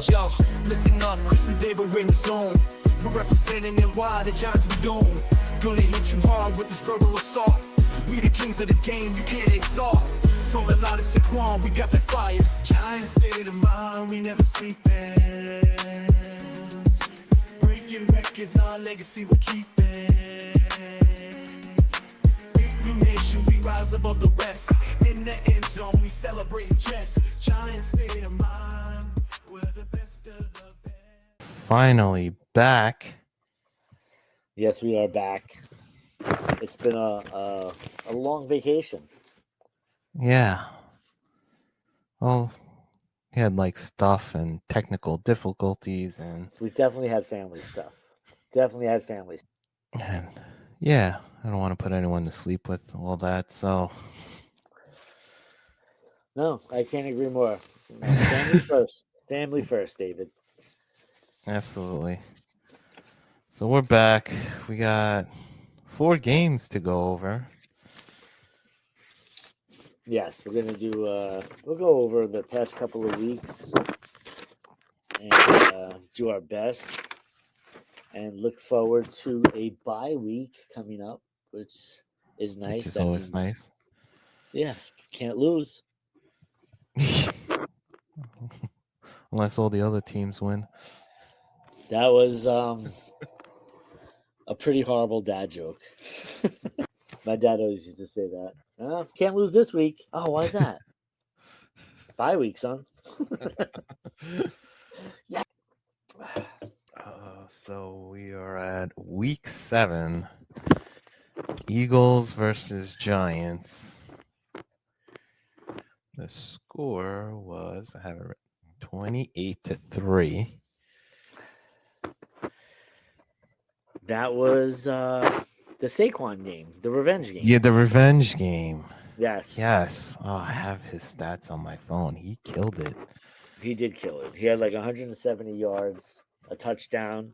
Yo, listen up, Chris and David, we're in the zone. We're representing it why the Giants we own. Gonna hit you hard with this verbal assault. We the kings of the game, you can't exalt. From a lot of Saquon, we got that fire. Giants state of mind, we never sleeping. Breaking records, our legacy we're keeping. New nation, we rise above the rest. In the end zone, we celebrate just. Giants state of mind, we're the best of the best. Finally back. Yes, we are back. It's been a long vacation. Yeah. Well, we had like stuff and technical difficulties and We definitely had family stuff. and yeah, I don't want to put anyone to sleep with all that. So No, I can't agree more. No, family first. Family first, David. absolutely. So we're back. We got 4 games to go over. Yes, we're gonna do. We'll go over the past couple of weeks and do our best, and look forward to a bye week coming up, which is nice. Which is That always means- nice. Yes, can't lose. Unless all the other teams win. That was a pretty horrible dad joke. My dad always used to say that. Can't lose this week. Oh, why is that? Bye week, son. Yeah. So we are at week 7. Eagles versus Giants. The score was, I have it written, 28-3. That was the Saquon game, the revenge game. Yeah, the revenge game. Yes. Yes. Oh, I have his stats on my phone. He killed it. He did kill it. He had like 170 yards, a touchdown,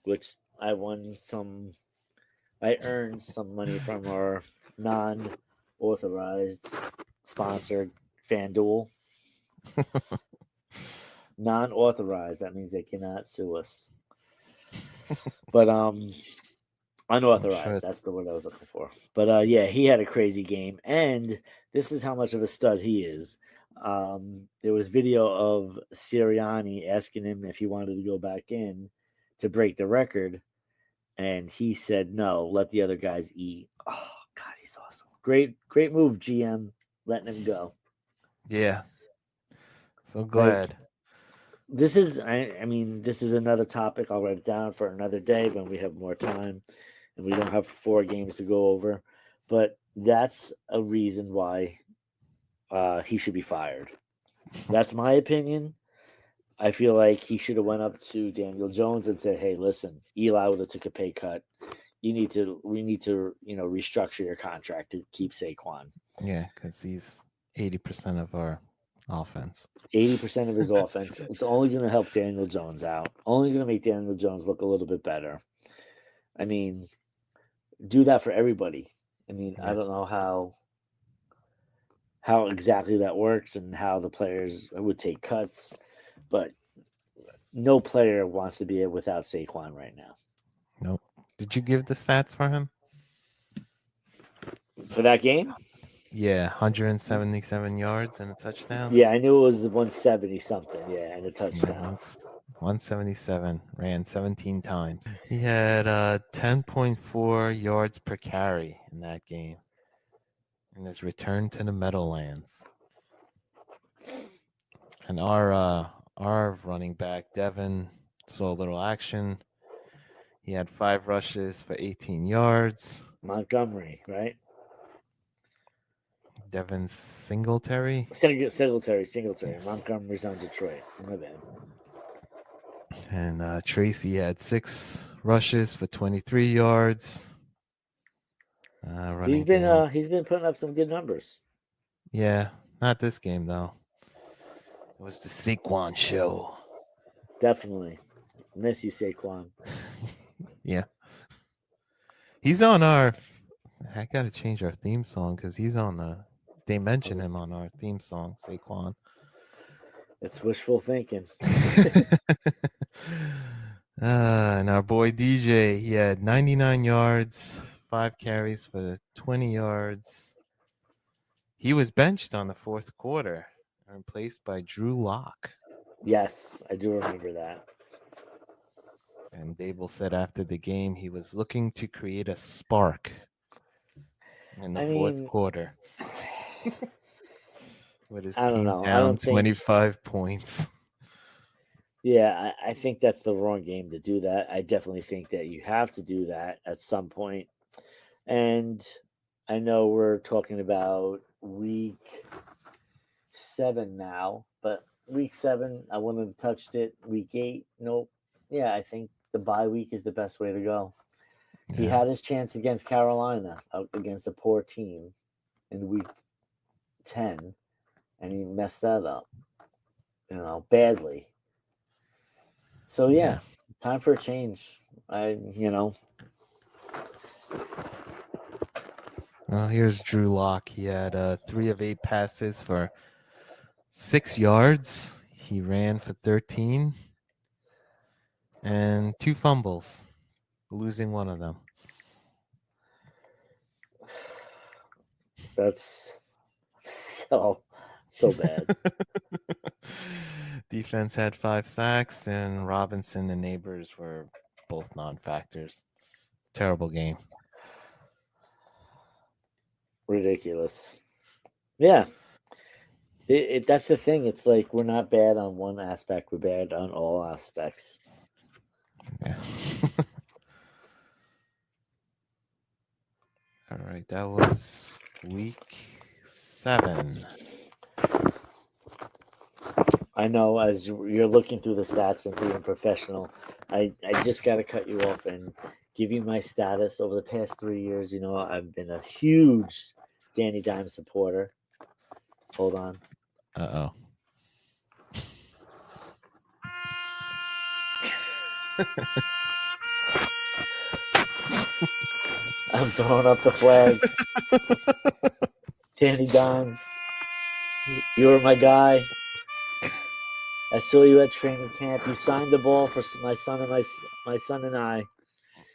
which I earned some money from our non-authorized sponsored FanDuel. Non-authorized, that means they cannot sue us. But unauthorized, Sure. that's the word I was looking for. But yeah, he had a crazy game, and this is how much of a stud he is. There was video of Sirianni asking him if he wanted to go back in to break the record, and he said no, let the other guys eat. Oh God, he's awesome. Great move, GM, letting him go. Yeah. So glad. This is, I mean, this is another topic. I'll write it down for another day when we have more time and we don't have 4 games to go over. But that's a reason why he should be fired. That's my opinion. I feel like he should have went up to Daniel Jones and said, "Hey, listen, Eli would have took a pay cut. We need to, restructure your contract to keep Saquon." Yeah, because he's 80% of our offense. 80% of his offense. It's only going to help Daniel Jones out. Only going to make Daniel Jones look a little bit better. I mean, do that for everybody. I mean, I don't know how exactly that works and how the players would take cuts, but no player wants to be without Saquon right now. Nope. Did you give the stats for him? For that game? Yeah, 177 yards and a touchdown. Yeah, I knew it was 170 something. Yeah, and a touchdown. 177, ran 17 times. He had 10.4 yards per carry in that game in his return to the Meadowlands. And our running back, Devin, saw a little action. He had 5 rushes for 18 yards. Montgomery, right? Devin Singletary. Singletary. Montgomery's on Detroit. My bad. And Tracy had 6 rushes for 23 yards. He's been putting up some good numbers. Yeah, not this game though. It was the Saquon show. Definitely. Miss you, Saquon. Yeah. He's on our. I gotta change our theme song because he's on the. They mention him on our theme song, Saquon. It's wishful thinking. And our boy DJ, he had 99 yards, 5 carries for 20 yards. He was benched on the fourth quarter and replaced by Drew Lock. Yes, I do remember that. And Dable said after the game he was looking to create a spark in the I fourth mean, quarter with his I don't team know. I down don't think. 25 points. Yeah, I think that's the wrong game to do that. I definitely think that you have to do that at some point. And I know we're talking about week 7 now, but week 7, I wouldn't have touched it. Week 8, nope. Yeah, I think the bye week is the best way to go. He Yeah. had his chance against Carolina, against a poor team in week 10, and he messed that up, badly. So yeah, time for a change. Well, here's Drew Lock. He had 3 of 8 passes for 6 yards. He ran for 13 and 2 fumbles, losing one of them. That's so bad. Defense had 5 sacks, and Robinson and Neighbors were both non-factors. Terrible game. Ridiculous. Yeah. That's the thing. It's like we're not bad on one aspect, we're bad on all aspects. Yeah. All right, that was week 7. I know as you're looking through the stats and being professional, I just got to cut you off and give you my status over the past 3 years. I've been a huge Danny Dimes supporter. Hold on. Uh-oh. I'm throwing up the flag. Danny Dimes, you were my guy. I saw you at training camp. You signed the ball for my son and my son and I.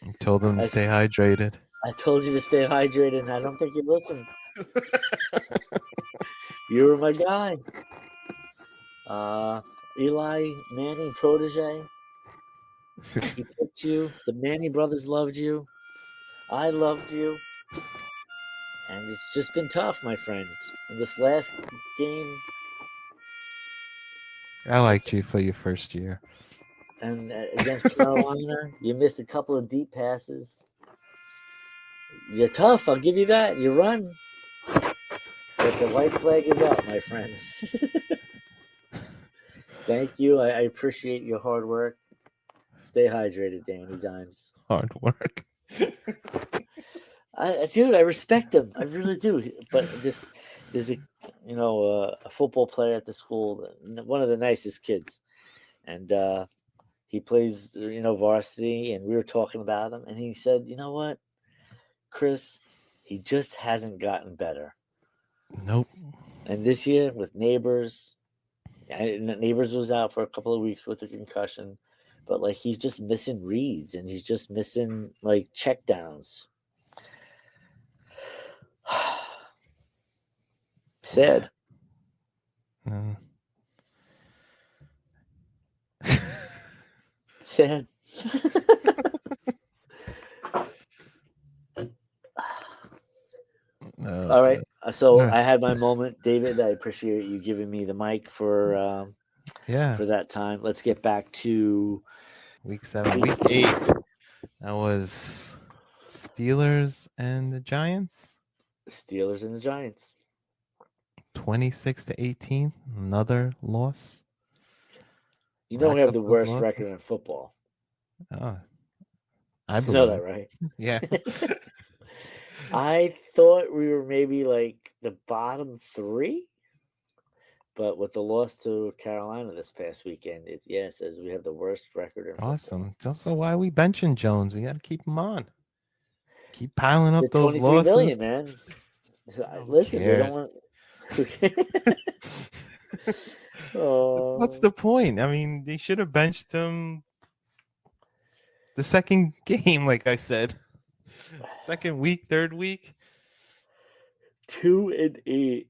You told them to I, stay hydrated. I told you to stay hydrated, and I don't think you listened. You were my guy. Eli Manning protege. He picked you. The Manning brothers loved you. I loved you. And it's just been tough, my friend. In this last game, I liked you for your first year. and against Carolina, you missed a couple of deep passes. You're tough, I'll give you that. You run. But the white flag is out, my friend. Thank you. I appreciate your hard work. Stay hydrated, Danny Dimes. Hard work. Dude, I respect him. I really do. But there's a football player at the school, one of the nicest kids, and he plays varsity. And we were talking about him, and he said, "You know what, Chris, he just hasn't gotten better." Nope. And this year with Neighbors was out for a couple of weeks with a concussion, but like he's just missing reads and he's just missing like check downs. Sad. Sad. All right. So I had my moment, David. I appreciate you giving me the mic for that time. Let's get back to week 7. Week 8. That was Steelers and the Giants. Steelers and the Giants. 26-18. Another loss. We have the worst record in football. Oh, I believe. Know that, right? Yeah. I thought we were maybe like the bottom 3, but with the loss to Carolina this past weekend, it says we have the worst record in awesome. It's also why are we benching Jones? We got to keep him on. Keep piling up those 23 losses. million, man. Listen, we don't want. What's Oh, the point? I mean, they should have benched him the second game, like I said. Second week, third week. 2-8.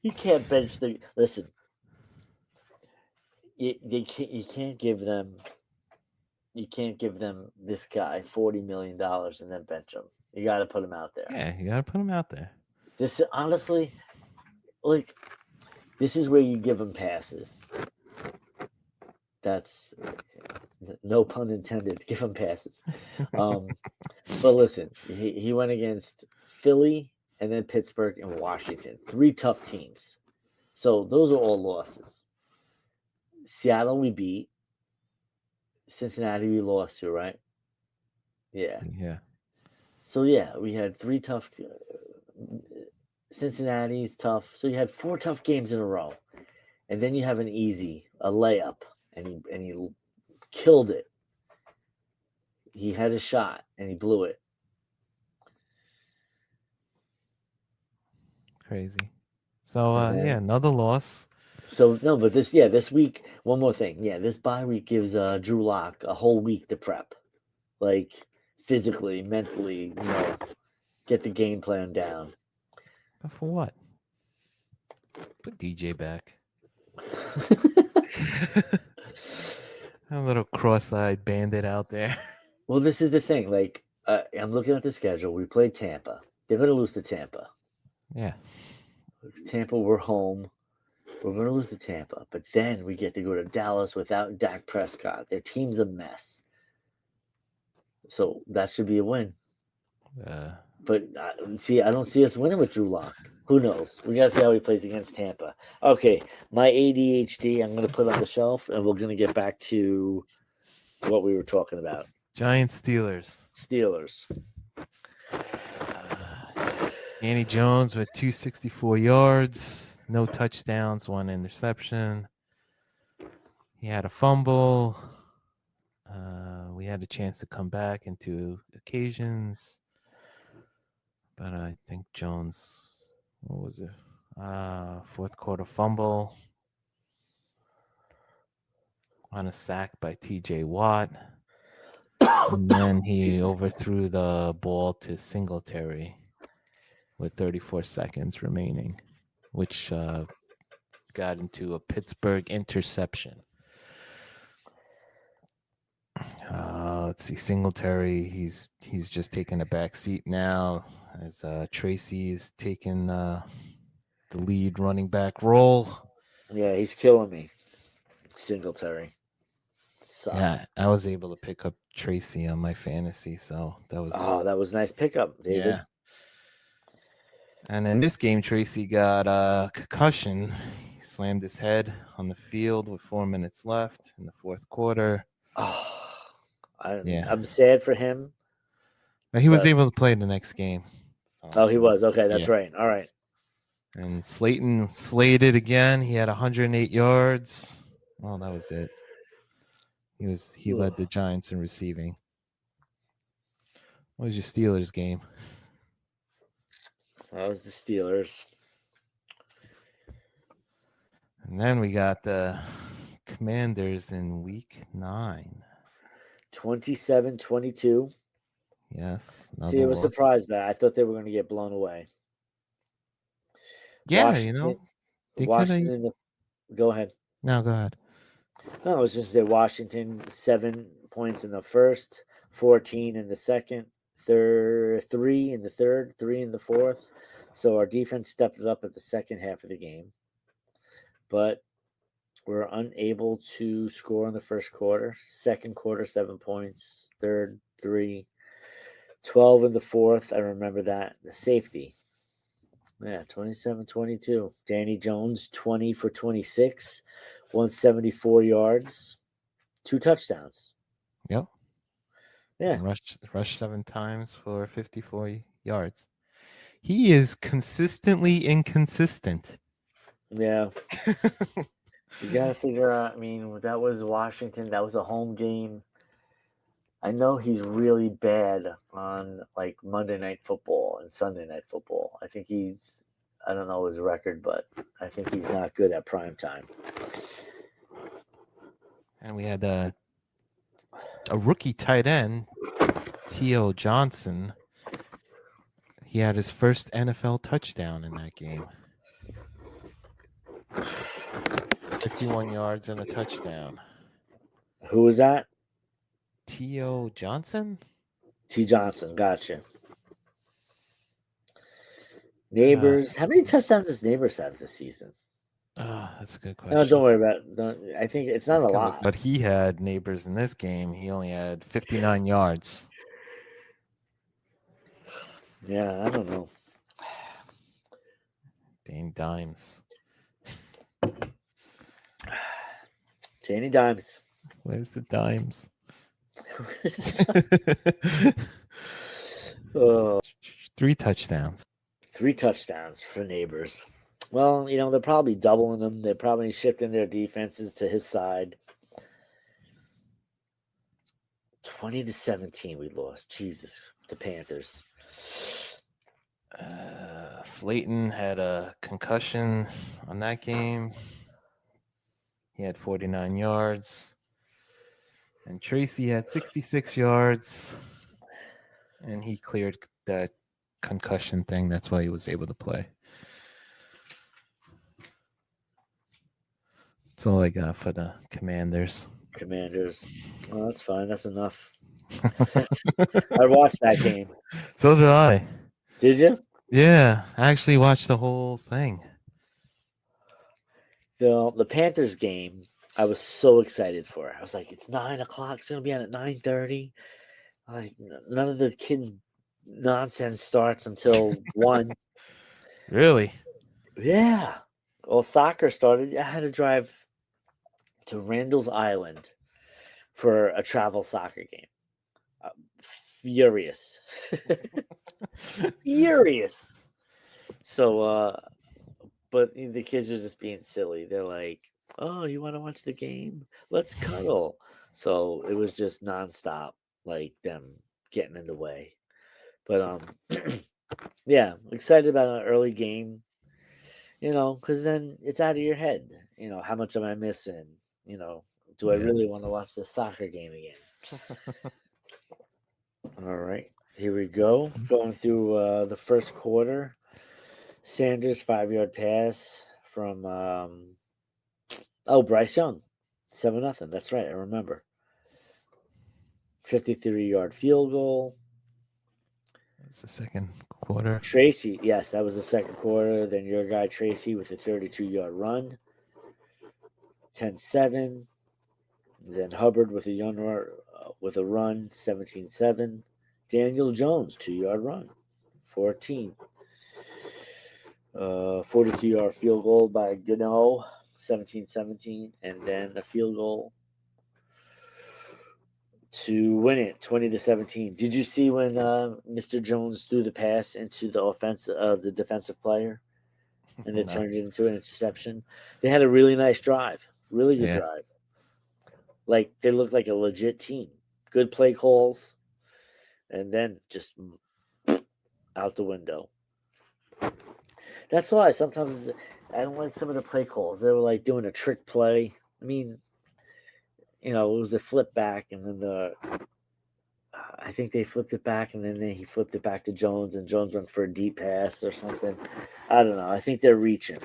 You can't bench the. Listen, you can't give them. You can't give them this guy $40 million and then bench him. You got to put him out there. Yeah, you gotta put him out there. This honestly, like, this is where you give him passes. That's no pun intended. Give him passes. But listen, he went against Philly and then Pittsburgh and Washington. 3 tough teams. So those are all losses. Seattle we beat. Cincinnati we lost to, right? Yeah. Yeah. So yeah, we had 3 tough. Cincinnati's tough. So you had 4 tough games in a row, and then you have a layup, and he killed it. He had a shot and he blew it. Crazy. So And then, yeah, another loss. so no, but this week, one more thing. Yeah, this bye week gives Drew Lock a whole week to prep, like physically, mentally, get the game plan down. But for what? Put DJ back. A little cross-eyed bandit out there. Well, this is the thing. Like, I'm looking at the schedule. We played Tampa. They're going to lose to Tampa. Yeah. Tampa, we're home. We're going to lose to Tampa. But then we get to go to Dallas without Dak Prescott. Their team's a mess. So that should be a win. But I don't see us winning with Drew Lock. Who knows? We got to see how he plays against Tampa. Okay, my ADHD, I'm going to put on the shelf, and we're going to get back to what we were talking about. Giants Steelers. Steelers. Danny Jones with 264 yards, no touchdowns, 1 interception. He had a fumble. We had a chance to come back in 2 occasions. But I think Jones, what was it? Fourth quarter fumble on a sack by TJ Watt. And then he overthrew the ball to Singletary with 34 seconds remaining, which got into a Pittsburgh interception. Let's see, Singletary, he's just taking a back seat now as Tracy's taking the lead running back role. Yeah, he's killing me. Singletary. Sucks. Yeah, I was able to pick up Tracy on my fantasy, so that was nice pickup, David. Yeah. And in this game, Tracy got a concussion. He slammed his head on the field with 4 minutes left in the fourth quarter. Oh, I'm sad for him. But he was able to play the next game. So, he was. Okay, that's right. All right. And Slayton slated again. He had 108 yards. Well, that was it. He led the Giants in receiving. What was your Steelers game? That was the Steelers. And then we got the Commanders in week 9. 27-22. Yes. See, I was surprised by it. I thought they were going to get blown away. Yeah, Washington. Go ahead. No, go ahead. No, I was just say Washington 7 points in the first, 14 in the second, 3 in the third, 3 in the fourth. So our defense stepped it up at the second half of the game, but we're unable to score in the first quarter. Second quarter, 7 points. Third, 3. 12 in the fourth. I remember that. The safety. Yeah, 27-22. Danny Jones, 20 for 26, 174 yards, 2 touchdowns. Yep. Yeah. Rushed 7 times for 54 yards. He is consistently inconsistent. Yeah. You got to figure out, I mean, that was Washington. That was a home game. I know he's really bad on like Monday Night Football and Sunday Night Football. I think he's I don't know his record, but I think he's not good at prime time. And we had a rookie tight end, T.O. Johnson. He had his first NFL touchdown in that game. 51 yards and a touchdown. Who was that? T.O. Johnson? T. Johnson. Gotcha. Neighbors. How many touchdowns does Neighbors have this season? That's a good question. No, don't worry about it. I think it's not a lot. But he had Neighbors in this game. He only had 59 yards. Yeah, I don't know. Danny Dimes. Danny Dimes. Where's the Dimes? Oh, 3 touchdowns. 3 touchdowns for Neighbors. Well, they're probably doubling them. They're probably shifting their defenses to his side. 20-17 we lost. Jesus, the Panthers. Slayton had a concussion on that game. He had 49 yards. And Tracy had 66 yards. And he cleared that concussion thing. That's why he was able to play. That's all I got for the Commanders. Well, that's fine. That's enough. I watched that game. So did I. Did you? Yeah, I actually watched the whole thing. The Panthers game, I was so excited for. I was like, it's 9 o'clock. It's going to be on at 9:30. Like, none of the kids' nonsense starts until 1. Really? Yeah. Well, soccer started. I had to drive to Randall's Island for a travel soccer game. Furious. Furious. So, but the kids are just being silly. They're like, oh, you want to watch the game? Let's cuddle. So it was just nonstop, like them getting in the way. But yeah, excited about an early game, because then it's out of your head. How much am I missing? Do I really want to watch the soccer game again? All right, here we go. Going through the first quarter. Sanders 5-yard pass from Bryce Young, 7-0. That's right, I remember. 53-yard field goal. It's the second quarter. Tracy, yes, that was the second quarter. Then your guy Tracy with a 32-yard run. 10-7. Then Hubbard with a run, 17-7. Daniel Jones, 2-yard run, 14. 42-yard field goal by Gano, 17-17, and then a field goal to win it, 20-17. Did you see when Mr. Jones threw the pass into the defensive player, and it turned into an interception? They had a really nice drive, really good drive. Like, they looked like a legit team. Good play calls, and then just out the window. That's why sometimes I don't like some of the play calls. They were like doing a trick play. I mean, it was a flip back, and then I think they flipped it back, and then he flipped it back to Jones, and Jones went for a deep pass or something. I don't know. I think they're reaching.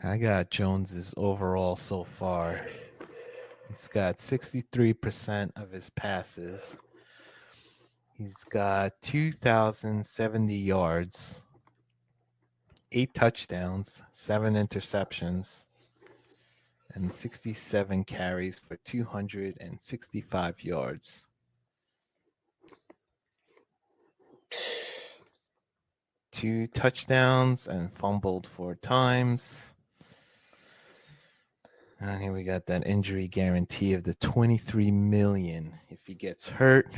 I got Jones's overall so far. He's got 63% of his passes. He's got 2,070 yards, 8 touchdowns, 7 interceptions, and 67 carries for 265 yards. 2 touchdowns and fumbled 4 times. And here we got that injury guarantee of the $23 million if he gets hurt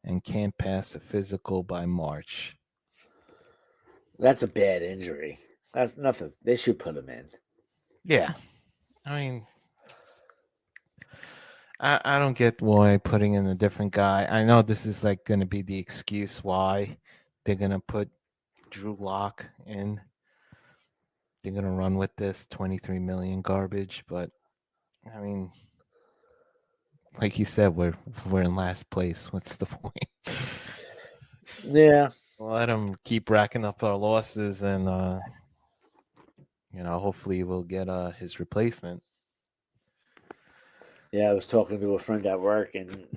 and can't pass a physical by March. That's a bad injury. That's nothing. They should put him in. Yeah. I mean, I don't get why putting in a different guy. I know this is like going to be the excuse why they're going to put Drew Lock in. They're gonna run with this 23 million garbage, but I mean, like you said, we're in last place. What's the point? Yeah. Let them keep racking up our losses, and hopefully we'll get his replacement. Yeah, I was talking to a friend at work, and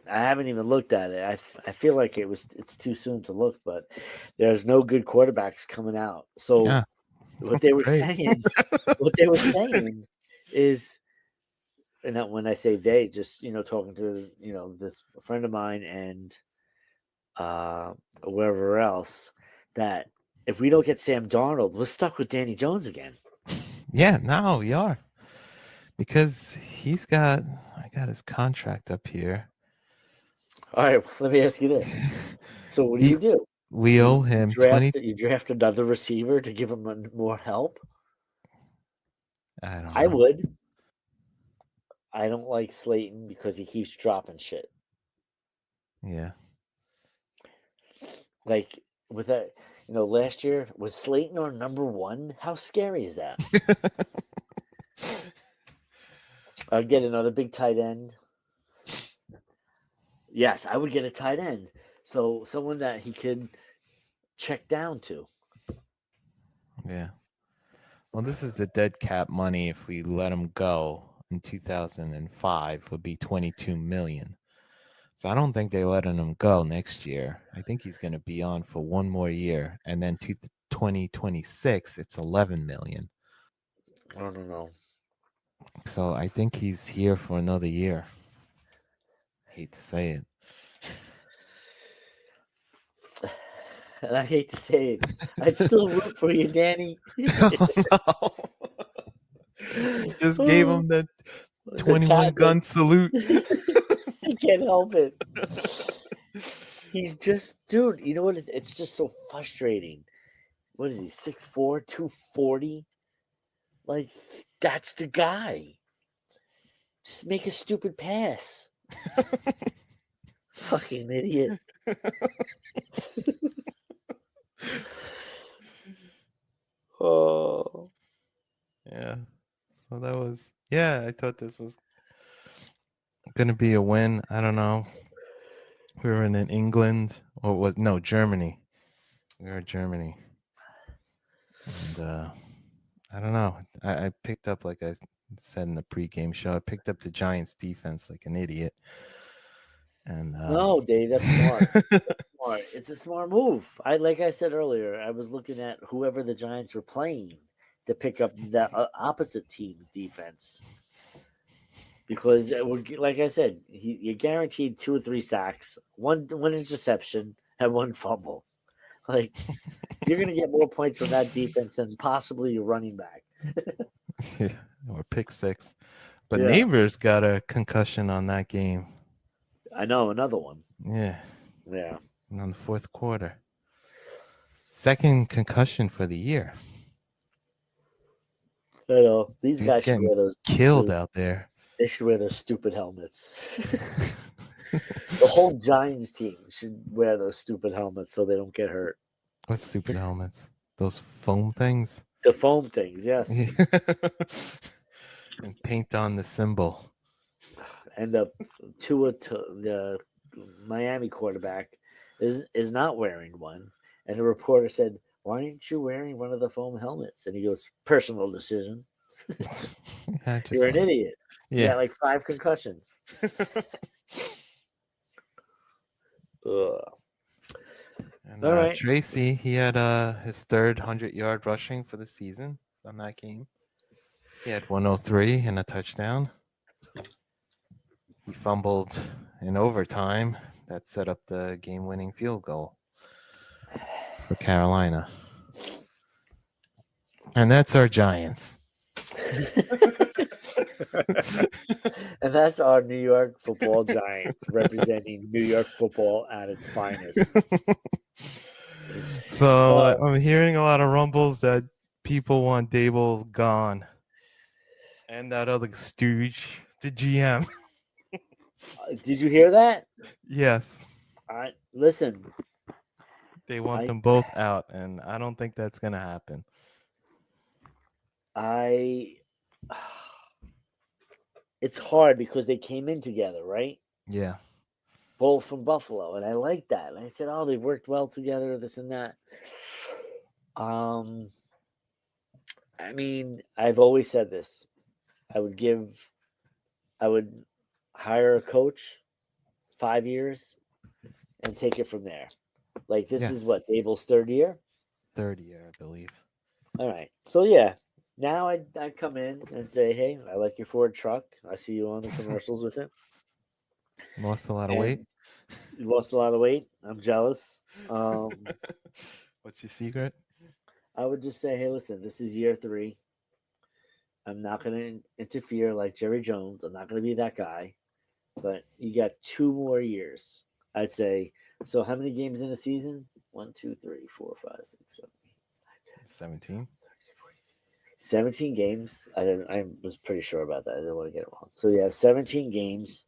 I haven't even looked at it. I feel like it's too soon to look, but there's no good quarterbacks coming out. So Yeah, what they were great. saying, what they were saying is, and when I say they, just talking to this friend of mine and wherever else, that if we don't get Sam Darnold, we're stuck with Danny Jones again. Yeah, now we are, because I got his contract up here. All right, let me ask you this. So what do He you do? we owe him 20. You draft another receiver to give him more help? I don't I know. would. I don't like Slayton because he keeps dropping shit. Yeah. Like with that, last year was Slayton our number one? How scary is that? I'd get another big tight end. Yes, I would get a tight end. So someone that he could check down to. Yeah. Well, this is the dead cap money. If we let him go in 2005, would be 22 million. So I don't think they're letting him go next year. I think he's going to be on for one more year, and then 2026, it's 11 million. I don't know. So I think he's here for another year. Hate to say it. And I hate to say it, I'd still root for you, Danny. Oh, no. You just gave him the The 21 gun salute. I can't help it. He's just, dude. You know what? It's just so frustrating. What is he? 6'4", 240? Like that's the guy. Just make a stupid pass. Fucking idiot. Oh. Yeah. So that was, yeah, I thought this was going to be a win. I don't know. We were in England, or was no, Germany. We were in Germany. And I don't know. I picked up, like I said in the pregame show, I picked up the Giants defense like an idiot. And No, Dave, that's smart. That's smart. It's a smart move. Like I said earlier, I was looking at whoever the Giants were playing to pick up that opposite team's defense because like I said, you're guaranteed 2 or 3 sacks, one interception, and one fumble. Like you're gonna get more points from that defense than possibly your running back. or pick six. But Yeah, Neighbors got a concussion on that game. I know another one. Yeah. Yeah, On the fourth quarter. Second concussion for the year. I know these Dude's guys should getting wear those. killed out there. They should wear those stupid helmets. The whole Giants team should wear those stupid helmets so they don't get hurt. What stupid helmets? Those foam things? The foam things, yes. And paint on the symbol. And the Miami quarterback is not wearing one. And the reporter said, "Why aren't you wearing one of the foam helmets?" And he goes, "Personal decision. You're an idiot. You Yeah. got like 5 concussions." Ugh. And All right. Tracy, he had his third 100-yard rushing for the season on that game. He had 103 and a touchdown. He fumbled in overtime. That set up the game-winning field goal for Carolina. And that's our Giants. And that's our New York Football Giants representing New York football at its finest. So I'm hearing a lot of rumbles that people want Dable gone. And that other stooge, the GM. Did you hear that? Yes. All right, listen. They want I them both out, and I don't think that's gonna happen. I it's hard because they came in together, right? Yeah. Both from Buffalo, and I like that. And I said, "Oh, they worked well together, this and that." Um, I mean, I've always said this. I would give, I would hire a coach 5 years and take it from there. Like this is Yes. what Dable's third year. Third year, I believe. All right, so yeah, now I come in and say, "Hey, I like your Ford truck. I see you on the commercials with it, Lost a lot of weight. and you lost a lot of weight. I'm jealous." What's your secret? I would just say, "Hey, listen, this is year 3. I'm not going to interfere like Jerry Jones. I'm not going to be that guy. But you got 2 more years." I'd say. So how many games in a season? 1, 2, 3, 4, 5, 6, 7, 17. 17 games. I was pretty sure about that. I didn't want to get it wrong. So you have 17 games.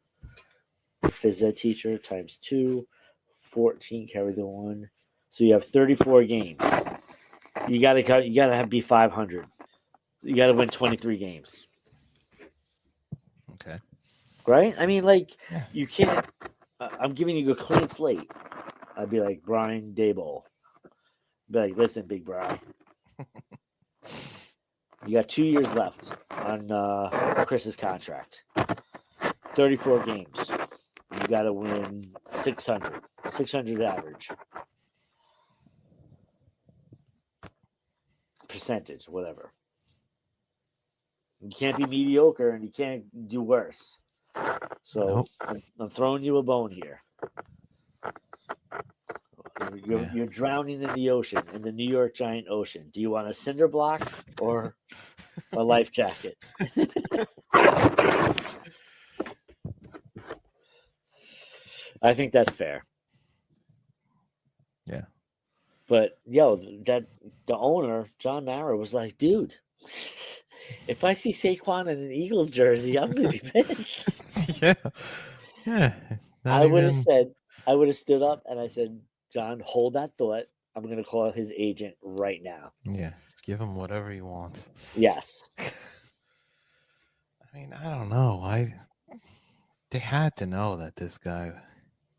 Phys ed teacher times 2, 14 carry the 1. So you have 34 games. You gotta be 500. You gotta win 23 games. Okay. Right? I mean, like, Yeah. you can't. I'm giving you a clean slate. I'd be like Brian Daboll. Be like, listen, Big Brian. You got 2 years left on Chris's contract. 34 games. You got to win 600 average. Percentage, whatever. You can't be mediocre and you can't do worse. So Nope. I'm throwing you a bone here. Yeah. You're drowning in the ocean, in the New York Giant Ocean. Do you want a cinder block or a life jacket? I think that's fair. Yeah. But that the owner, John Mara, was like, dude, if I see Saquon in an Eagles jersey, I'm gonna be pissed. Yeah. Yeah. Not I would have even. said, I would have stood up and I said, John, hold that thought. I'm gonna call his agent right now. Yeah. Give him whatever he wants. Yes. I mean, I don't know. They had to know that this guy.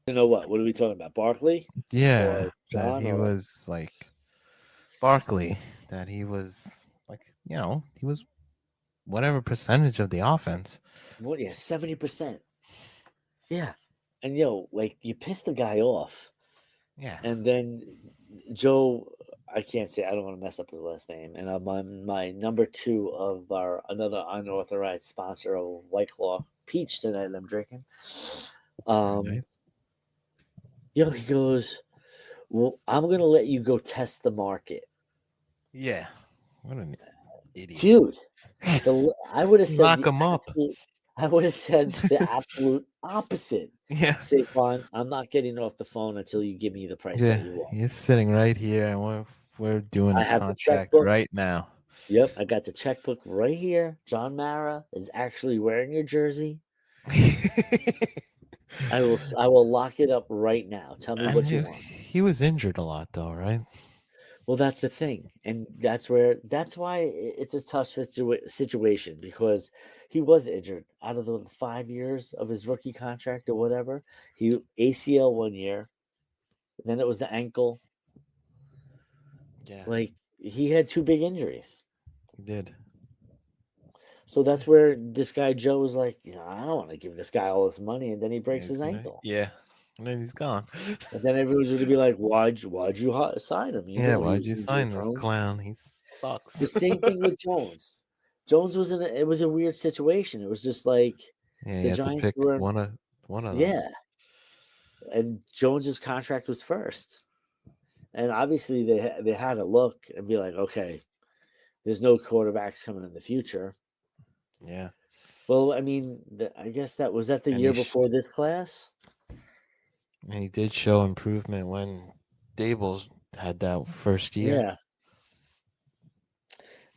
You know what? What are we talking about? Barkley Yeah. or That John he or was like Barkley. That he was like, he was whatever percentage of the offense. what? Yeah, 70%. Yeah, and like you piss the guy off, Yeah. and then Joe, I can't say, I don't want to mess up his last name, and I'm on my number 2 of our another unauthorized sponsor of White Claw Peach tonight. I'm drinking. Very nice. He goes, well, I'm gonna let you go test the market, Yeah. What an idiot. dude. I would have said Knock him up. I would have said the absolute opposite. Yeah. Saquon, I'm not getting off the phone until you give me the price that Yeah. you want. He's sitting right here, and we're doing I a have the contract checkbook. right now. Yep, I got the checkbook right here. John Mara is actually wearing your jersey. I will lock it up right now. Tell me what you want. He was injured a lot, though, right? Well, that's the thing, and that's why it's a tough situation because he was injured out of the 5 years of his rookie contract or whatever. He ACL 1 year, then it was the ankle. Yeah, Like he had 2 big injuries. he did. So that's where this guy Joe was like, I don't want to give this guy all this money, and then he breaks his ankle. Yeah, and then he's gone. And then everyone's going to be like, why'd you sign him? Why'd you He's sign this prone." clown? He sucks. The same thing with Jones. Jones was it was a weird situation. It was just like Yeah, you the have to Giants pick were, one of them. yeah, and Jones's contract was first, and obviously they had to look and be like, okay, there's no quarterbacks coming in the future. Yeah. Well, I mean, I guess that was the And year before this class. And he did show improvement when Daboll's had that first year.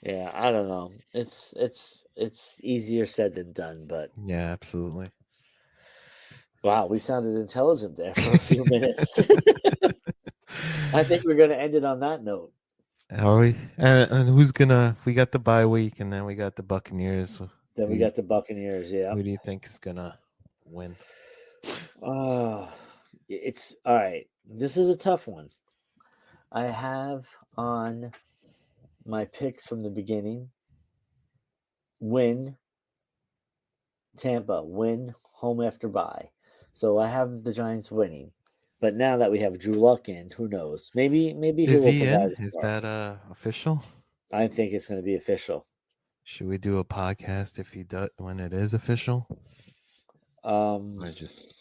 Yeah. Yeah, I don't know. It's easier said than done, but Yeah, absolutely. wow, we sounded intelligent there for a few minutes. I think we're going to end it on that note. Are we? And who's gonna? We got the bye week, and then we got the Buccaneers. Then we Who, got the Buccaneers. Yeah. who do you think is gonna win? It's all right. This is a tough one. I have on my picks from the beginning: win Tampa, win home after bye. So I have the Giants winning. But now that we have Drew Luck in, who knows? Maybe he Is will he provide in? a Is spark. that official? I think it's going to be official. Should we do a podcast if he does when it is official, or just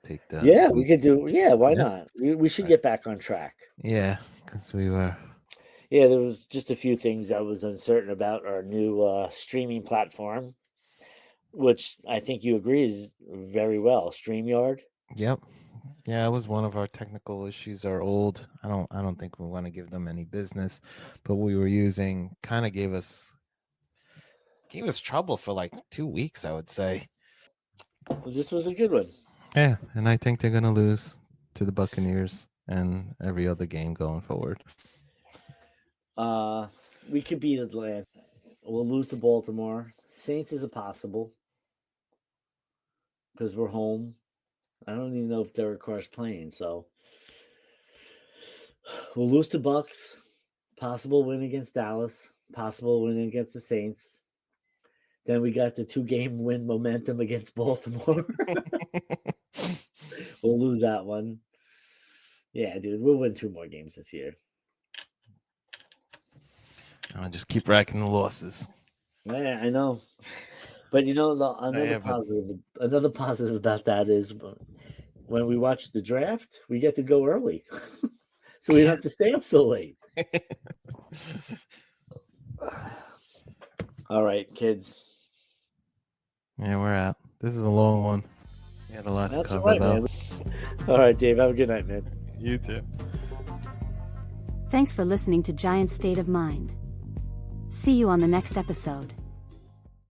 take the? Yeah, we could do. Yeah, why Yeah. not? We should Right. get back on track. Yeah, because we were. Yeah, there was just a few things I was uncertain about our new streaming platform, which I think you agree is very well. StreamYard. Yep. Yeah, it was one of our technical issues. Are old. I don't think we want to give them any business, but we were using kind of gave us trouble for like 2 weeks, I would say. This was a good one. Yeah, and I think they're gonna lose to the Buccaneers and every other game going forward. We could beat Atlanta. We'll lose to Baltimore. Saints is a possible because we're home. I don't even know if Derek Carr's playing, so we'll lose to Bucks. Possible win against Dallas. Possible win against the Saints. Then we got the 2-game win momentum against Baltimore. We'll lose that one. Yeah, dude, we'll win 2 more games this year. I'll just keep racking the losses. Yeah, I know. But you know, Yeah, but- another positive about that is when we watch the draft, we get to go early, so we don't have to stay up so late. All right, kids. Yeah, we're out. This is a long one. We had a lot That's to all cover, right, though. man. All right, Dave. Have a good night, man. You too. Thanks for listening to Giant State of Mind. See you on the next episode.